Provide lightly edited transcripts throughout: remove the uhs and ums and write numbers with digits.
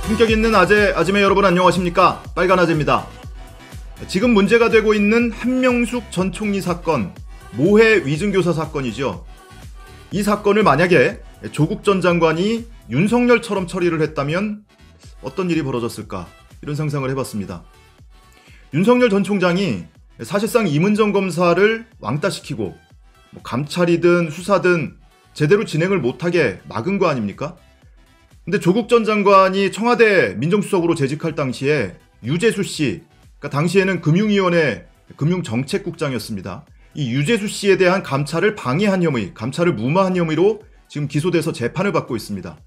품격 있는 아재 여러분 안녕하십니까? 빨간 아재입니다. 지금 문제가 되고 있는 한명숙 전 총리 사건, 모해 위증교사 사건이죠. 이 사건을 만약에 조국 전 장관이 윤석열처럼 처리를 했다면 어떤 일이 벌어졌을까? 이런 상상을 해봤습니다. 윤석열 전 총장이 사실상 임은정 검사를 왕따시키고 감찰이든 수사든 제대로 진행을 못하게 막은 거 아닙니까? 근데 조국 전 장관이 청와대 민정수석으로 재직할 당시에 유재수 씨, 그러니까 당시에는 금융위원회 금융정책국장이었습니다. 이 유재수 씨에 대한 감찰을 방해한 혐의, 감찰을 무마한 혐의로 지금 기소돼서 재판을 받고 있습니다.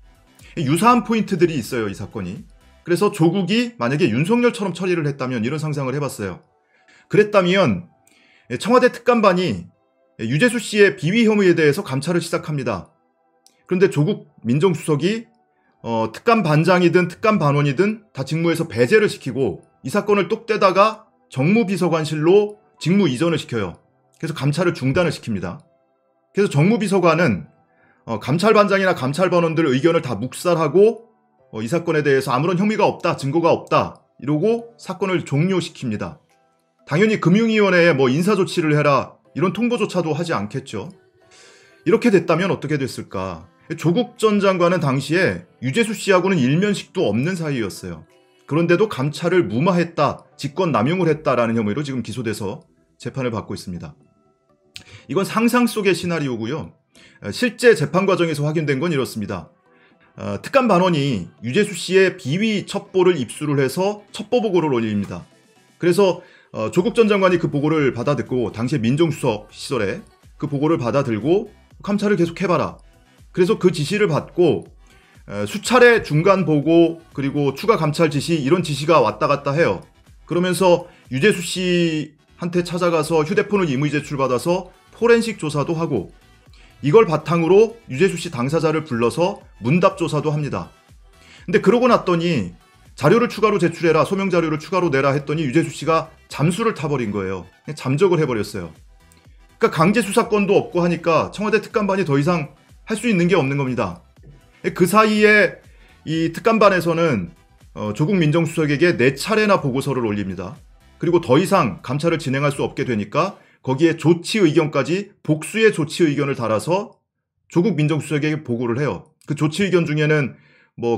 유사한 포인트들이 있어요, 이 사건이. 그래서 조국이 만약에 윤석열처럼 처리를 했다면 이런 상상을 해봤어요. 그랬다면 청와대 특감반이 유재수 씨의 비위 혐의에 대해서 감찰을 시작합니다. 그런데 조국 민정수석이 특감반장이든 특감반원이든 다 직무에서 배제를 시키고 이 사건을 똑 떼다가 정무비서관실로 직무 이전을 시켜요. 그래서 감찰을 중단을 시킵니다. 그래서 정무비서관은 감찰반장이나 감찰반원들 의견을 다 묵살하고 이 사건에 대해서 아무런 혐의가 없다, 증거가 없다 이러고 사건을 종료시킵니다. 당연히 금융위원회에 인사조치를 해라 이런 통보조차도 하지 않겠죠. 이렇게 됐다면 어떻게 됐을까? 조국 전 장관은 당시에 유재수 씨하고는 일면식도 없는 사이였어요. 그런데도 감찰을 무마했다, 직권 남용을 했다라는 혐의로 지금 기소돼서 재판을 받고 있습니다. 이건 상상 속의 시나리오고요. 실제 재판 과정에서 확인된 건 이렇습니다. 특감 반원이 유재수 씨의 비위 첩보를 입수를 해서 첩보 보고를 올립니다. 그래서 조국 전 장관이 그 보고를 받아듣고 당시에 민정수석 시절에 그 보고를 받아들고 감찰을 계속 해봐라. 그래서 그 지시를 받고 수차례 중간 보고 그리고 추가 감찰 지시 이런 지시가 왔다 갔다 해요. 그러면서 유재수 씨한테 찾아가서 휴대폰을 임의 제출받아서 포렌식 조사도 하고 이걸 바탕으로 유재수 씨 당사자를 불러서 문답 조사도 합니다. 근데 그러고 났더니 자료를 추가로 제출해라, 소명 자료를 추가로 내라 했더니 유재수 씨가 잠수를 타버린 거예요. 그냥 잠적을 해버렸어요. 그러니까 강제 수사권도 없고 하니까 청와대 특감반이 더 이상 할 수 있는 게 없는 겁니다. 그 사이에 이 특감반에서는 조국 민정수석에게 4차례나 보고서를 올립니다. 그리고 더 이상 감찰을 진행할 수 없게 되니까 거기에 조치 의견까지 복수의 조치 의견을 달아서 조국 민정수석에게 보고를 해요. 그 조치 의견 중에는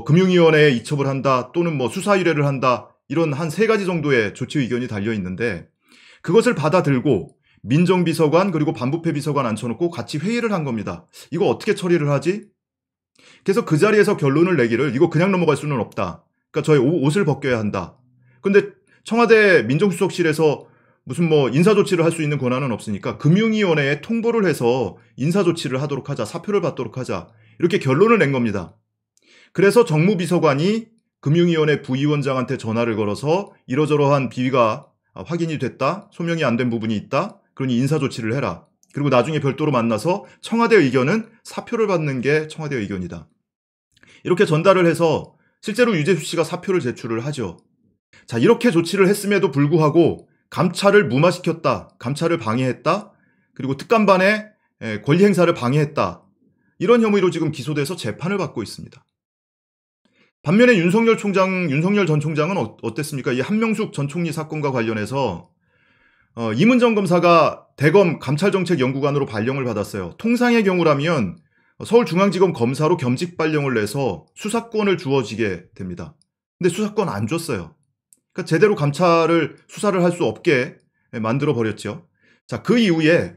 금융위원회에 이첩을 한다 또는 수사 의뢰를 한다 이런 한 3가지 정도의 조치 의견이 달려 있는데 그것을 받아들고 민정비서관 그리고 반부패 비서관 앉혀놓고 같이 회의를 한 겁니다. 이거 어떻게 처리를 하지? 그래서 그 자리에서 결론을 내기를 이거 그냥 넘어갈 수는 없다. 그러니까 저희 옷을 벗겨야 한다. 근데 청와대 민정수석실에서 무슨 인사조치를 할 수 있는 권한은 없으니까 금융위원회에 통보를 해서 인사조치를 하도록 하자, 사표를 받도록 하자 이렇게 결론을 낸 겁니다. 그래서 정무비서관이 금융위원회 부위원장한테 전화를 걸어서 이러저러한 비위가 확인이 됐다, 소명이 안 된 부분이 있다, 그러니 인사조치를 해라. 그리고 나중에 별도로 만나서 청와대 의견은 사표를 받는 게 청와대 의견이다. 이렇게 전달을 해서 실제로 유재수 씨가 사표를 제출을 하죠. 자, 이렇게 조치를 했음에도 불구하고 감찰을 무마시켰다, 감찰을 방해했다, 그리고 특감반의 권리 행사를 방해했다. 이런 혐의로 지금 기소돼서 재판을 받고 있습니다. 반면에 윤석열 전 총장은 어땠습니까? 이 한명숙 전 총리 사건과 관련해서 임은정 검사가 대검 감찰정책연구관으로 발령을 받았어요. 통상의 경우라면 서울중앙지검 검사로 겸직 발령을 내서 수사권을 주어지게 됩니다. 근데 수사권 안 줬어요. 그러니까 제대로 감찰을 수사를 할 수 없게 만들어 버렸죠. 자, 그 이후에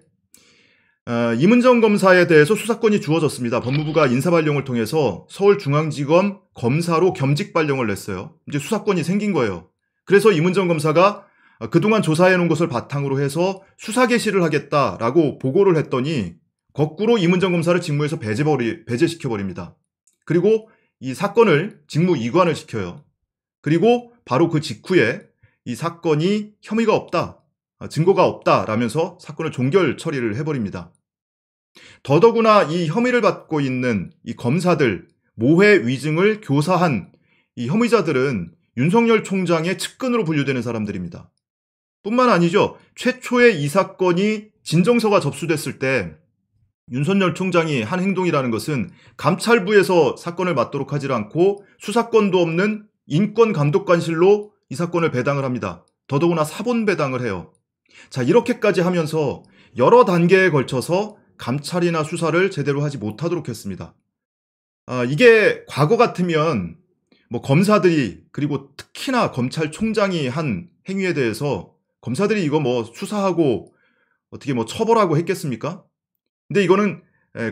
임은정 검사에 대해서 수사권이 주어졌습니다. 법무부가 인사발령을 통해서 서울중앙지검 검사로 겸직 발령을 냈어요. 이제 수사권이 생긴 거예요. 그래서 임은정 검사가 그동안 조사해놓은 것을 바탕으로 해서 수사 개시를 하겠다라고 보고를 했더니 거꾸로 임은정 검사를 직무에서 배제시켜버립니다. 그리고 이 사건을 직무 이관을 시켜요. 그리고 바로 그 직후에 이 사건이 혐의가 없다, 증거가 없다라면서 사건을 종결 처리를 해버립니다. 더더구나 이 혐의를 받고 있는 이 검사들, 모해 위증을 교사한 이 혐의자들은 윤석열 총장의 측근으로 분류되는 사람들입니다. 뿐만 아니죠. 최초의 이 사건이 진정서가 접수됐을 때 윤석열 총장이 한 행동이라는 것은 감찰부에서 사건을 맡도록 하지 않고 수사권도 없는 인권감독관실로 이 사건을 배당을 합니다. 더더구나 사본 배당을 해요. 자, 이렇게까지 하면서 여러 단계에 걸쳐서 감찰이나 수사를 제대로 하지 못하도록 했습니다. 이게 과거 같으면 뭐 검사들이, 그리고 특히나 검찰총장이 한 행위에 대해서 검사들이 이거 뭐 수사하고 어떻게 뭐 처벌하고 했겠습니까? 근데 이거는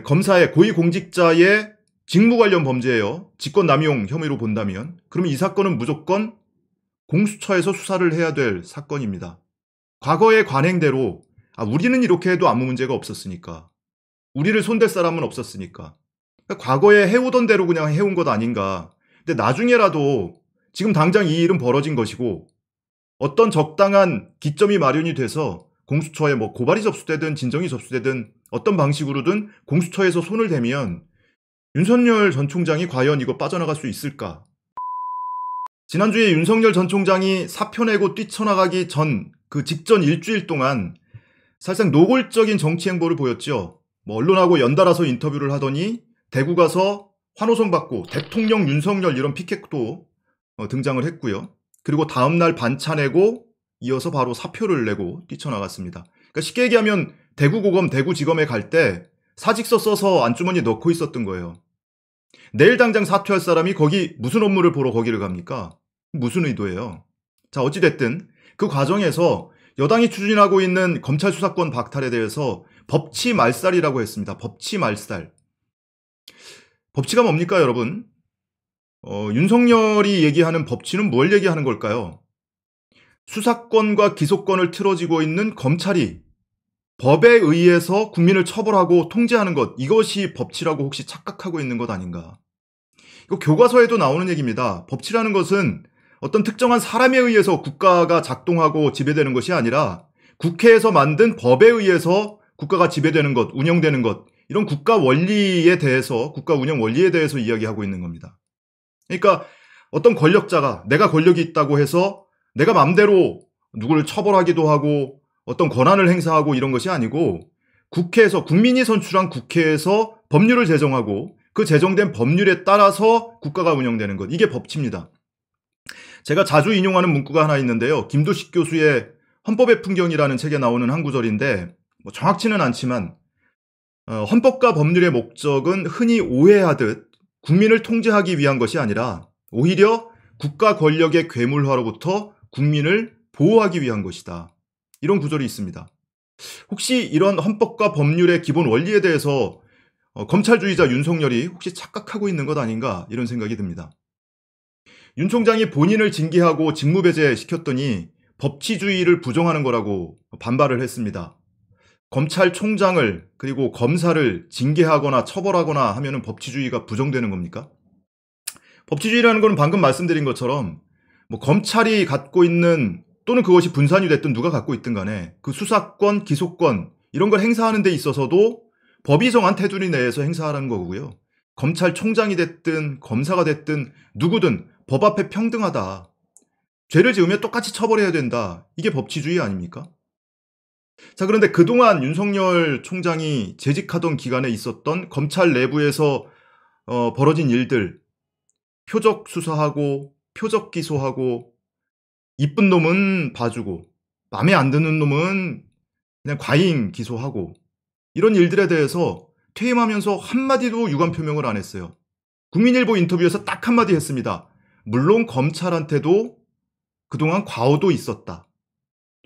검사의, 고위공직자의 직무 관련 범죄예요. 직권남용 혐의로 본다면. 그러면 이 사건은 무조건 공수처에서 수사를 해야 될 사건입니다. 과거의 관행대로 우리는 이렇게 해도 아무 문제가 없었으니까, 우리를 손댈 사람은 없었으니까, 그러니까 과거에 해오던 대로 그냥 해온 것 아닌가. 근데 나중에라도 지금 당장 이 일은 벌어진 것이고 어떤 적당한 기점이 마련이 돼서 공수처에 뭐 고발이 접수되든 진정이 접수되든 어떤 방식으로든 공수처에서 손을 대면 윤석열 전 총장이 과연 이거 빠져나갈 수 있을까? 지난주에 윤석열 전 총장이 사표 내고 뛰쳐나가기 전, 그 직전 일주일 동안 사실상 노골적인 정치 행보를 보였죠. 뭐 언론하고 연달아서 인터뷰를 하더니 대구 가서 환호성 받고 대통령 윤석열 이런 피켓도 등장을 했고요. 그리고 다음날 반차 내고 이어서 바로 사표를 내고 뛰쳐나갔습니다. 그러니까 쉽게 얘기하면 대구고검, 대구지검에 갈 때 사직서 써서 안주머니에 넣고 있었던 거예요. 내일 당장 사퇴할 사람이 거기 무슨 업무를 보러 거기를 갑니까? 무슨 의도예요? 자, 어찌됐든 그 과정에서 여당이 추진하고 있는 검찰 수사권 박탈에 대해서 법치 말살이라고 했습니다. 법치 말살. 법치가 뭡니까, 여러분? 윤석열이 얘기하는 법치는 뭘 얘기하는 걸까요? 수사권과 기소권을 틀어지고 있는 검찰이 법에 의해서 국민을 처벌하고 통제하는 것, 이것이 법치라고 혹시 착각하고 있는 것 아닌가? 이거 교과서에도 나오는 얘기입니다. 법치라는 것은 어떤 특정한 사람에 의해서 국가가 작동하고 지배되는 것이 아니라 국회에서 만든 법에 의해서 국가가 지배되는 것, 운영되는 것, 이런 국가 원리에 대해서, 국가 운영 원리에 대해서 이야기하고 있는 겁니다. 그러니까 어떤 권력자가 내가 권력이 있다고 해서 내가 마음대로 누구를 처벌하기도 하고 어떤 권한을 행사하고 이런 것이 아니고 국회에서, 국민이 선출한 국회에서 법률을 제정하고 그 제정된 법률에 따라서 국가가 운영되는 것, 이게 법치입니다. 제가 자주 인용하는 문구가 하나 있는데요. 김두식 교수의 헌법의 풍경이라는 책에 나오는 한 구절인데 뭐 정확치는 않지만 헌법과 법률의 목적은 흔히 오해하듯 국민을 통제하기 위한 것이 아니라 오히려 국가 권력의 괴물화로부터 국민을 보호하기 위한 것이다. 이런 구절이 있습니다. 혹시 이런 헌법과 법률의 기본 원리에 대해서 검찰주의자 윤석열이 혹시 착각하고 있는 것 아닌가, 이런 생각이 듭니다. 윤 총장이 본인을 징계하고 직무배제 시켰더니 법치주의를 부정하는 거라고 반발을 했습니다. 검찰총장을, 그리고 검사를 징계하거나 처벌하거나 하면은 법치주의가 부정되는 겁니까? 법치주의라는 것은 방금 말씀드린 것처럼 뭐 검찰이 갖고 있는, 또는 그것이 분산이 됐든 누가 갖고 있든 간에 그 수사권, 기소권 이런 걸 행사하는 데 있어서도 법이 정한 테두리 내에서 행사하라는 거고요. 검찰총장이 됐든 검사가 됐든 누구든 법 앞에 평등하다. 죄를 지으면 똑같이 처벌해야 된다. 이게 법치주의 아닙니까? 자, 그런데 그동안 윤석열 총장이 재직하던 기간에 있었던 검찰 내부에서 벌어진 일들, 표적 수사하고 표적 기소하고 이쁜 놈은 봐주고 마음에 안 드는 놈은 그냥 과잉 기소하고, 이런 일들에 대해서 퇴임하면서 한마디도 유감 표명을 안 했어요. 국민일보 인터뷰에서 딱 한마디 했습니다. 물론 검찰한테도 그동안 과오도 있었다.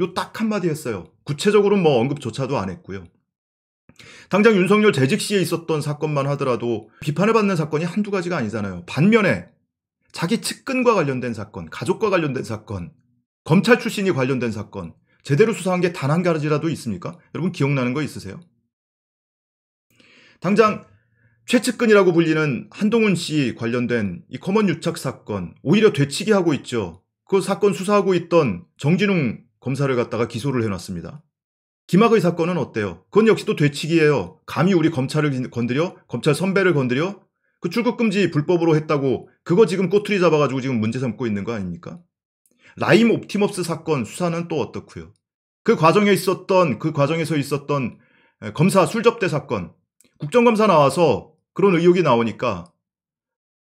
요 딱 한마디 했어요. 구체적으로는 뭐 언급조차도 안 했고요. 당장 윤석열 재직 시에 있었던 사건만 하더라도 비판을 받는 사건이 한두 가지가 아니잖아요. 반면에 자기 측근과 관련된 사건, 가족과 관련된 사건, 검찰 출신이 관련된 사건, 제대로 수사한 게 단 한 가지라도 있습니까? 여러분 기억나는 거 있으세요? 당장 최측근이라고 불리는 한동훈 씨 관련된 이 검언 유착 사건, 오히려 되치기 하고 있죠. 그 사건 수사하고 있던 정진웅 검사를 갖다가 기소를 해놨습니다. 김학의 사건은 어때요? 그건 역시 또 되치기예요. 감히 우리 검찰을 건드려? 검찰 선배를 건드려? 그 출국금지 불법으로 했다고 그거 지금 꼬투리 잡아가지고 지금 문제 삼고 있는 거 아닙니까? 라임 옵티머스 사건 수사는 또 어떻고요? 그 과정에서 있었던 검사 술접대 사건, 국정감사 나와서 그런 의혹이 나오니까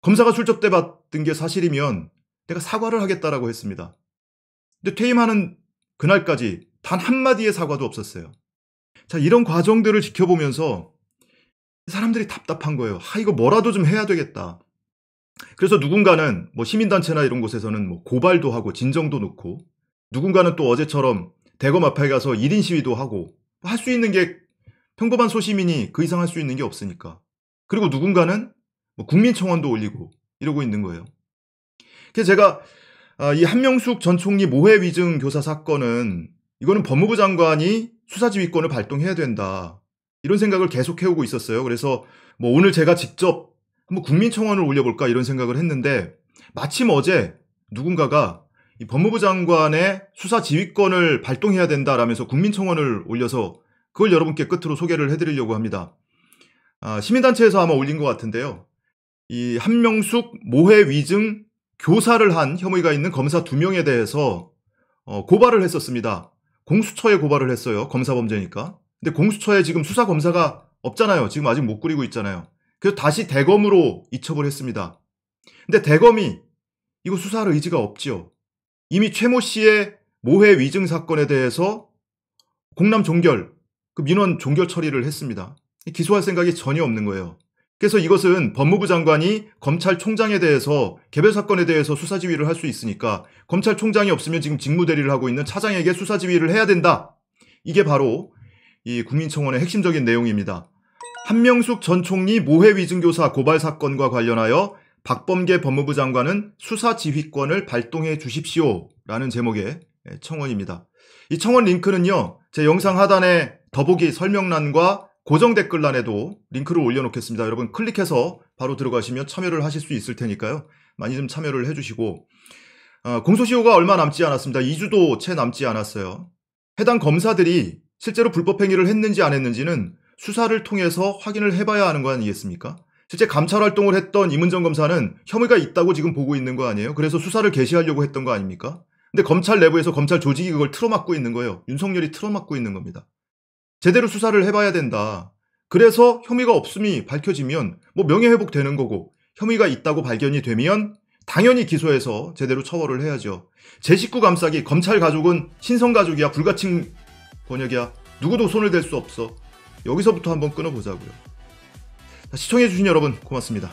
검사가 술접대 받은 게 사실이면 내가 사과를 하겠다라고 했습니다. 근데 퇴임하는 그날까지 단 한마디의 사과도 없었어요. 자, 이런 과정들을 지켜보면서 사람들이 답답한 거예요. 이거 뭐라도 좀 해야 되겠다. 그래서 누군가는 뭐 시민단체나 이런 곳에서는 뭐 고발도 하고 진정도 넣고, 누군가는 또 어제처럼 대검 앞에 가서 1인 시위도 하고, 할 수 있는 게 평범한 소시민이 그 이상 할 수 있는 게 없으니까. 그리고 누군가는 뭐 국민청원도 올리고 이러고 있는 거예요. 그래서 제가 이 한명숙 전 총리 모해 위증 교사 사건은 이거는 법무부 장관이 수사지휘권을 발동해야 된다, 이런 생각을 계속 해오고 있었어요. 그래서 뭐 오늘 제가 직접 한번 국민청원을 올려볼까 이런 생각을 했는데, 마침 어제 누군가가 이 법무부 장관의 수사지휘권을 발동해야 된다라면서 국민청원을 올려서 그걸 여러분께 끝으로 소개를 해드리려고 합니다. 시민단체에서 아마 올린 것 같은데요. 이 한명숙 모해 위증 교사를 한 혐의가 있는 검사 2명에 대해서 고발을 했었습니다. 공수처에 고발을 했어요. 검사범죄니까. 근데 공수처에 지금 수사검사가 없잖아요. 지금 아직 못 꾸리고 있잖아요. 그래서 다시 대검으로 이첩을 했습니다. 근데 대검이 이거 수사할 의지가 없지요. 이미 최모 씨의 모해 위증 사건에 대해서 공람 종결, 그 민원 종결 처리를 했습니다. 기소할 생각이 전혀 없는 거예요. 그래서 이것은 법무부 장관이 검찰총장에 대해서 개별 사건에 대해서 수사지휘를 할 수 있으니까 검찰총장이 없으면 지금 직무대리를 하고 있는 차장에게 수사지휘를 해야 된다. 이게 바로 이 국민청원의 핵심적인 내용입니다. 한명숙 전 총리 모해 위증교사 고발 사건과 관련하여 박범계 법무부 장관은 수사지휘권을 발동해 주십시오 라는 제목의 청원입니다. 이 청원 링크는요, 제 영상 하단에 더보기 설명란과 고정 댓글란에도 링크를 올려놓겠습니다. 여러분 클릭해서 바로 들어가시면 참여를 하실 수 있을 테니까요. 많이 좀 참여를 해주시고, 공소시효가 얼마 남지 않았습니다. 2주도 채 남지 않았어요. 해당 검사들이 실제로 불법행위를 했는지 안 했는지는 수사를 통해서 확인을 해봐야 하는 거 아니겠습니까? 실제 감찰활동을 했던 임은정 검사는 혐의가 있다고 지금 보고 있는 거 아니에요? 그래서 수사를 개시하려고 했던 거 아닙니까? 근데 검찰 내부에서 검찰 조직이 그걸 틀어막고 있는 거예요. 윤석열이 틀어막고 있는 겁니다. 제대로 수사를 해봐야 된다. 그래서 혐의가 없음이 밝혀지면 뭐 명예회복 되는 거고, 혐의가 있다고 발견이 되면 당연히 기소해서 제대로 처벌을 해야죠. 제 식구 감싸기, 검찰 가족은 신성가족이야, 불가침 권역이야, 누구도 손을 댈 수 없어. 여기서부터 한번 끊어보자고요. 시청해주신 여러분 고맙습니다.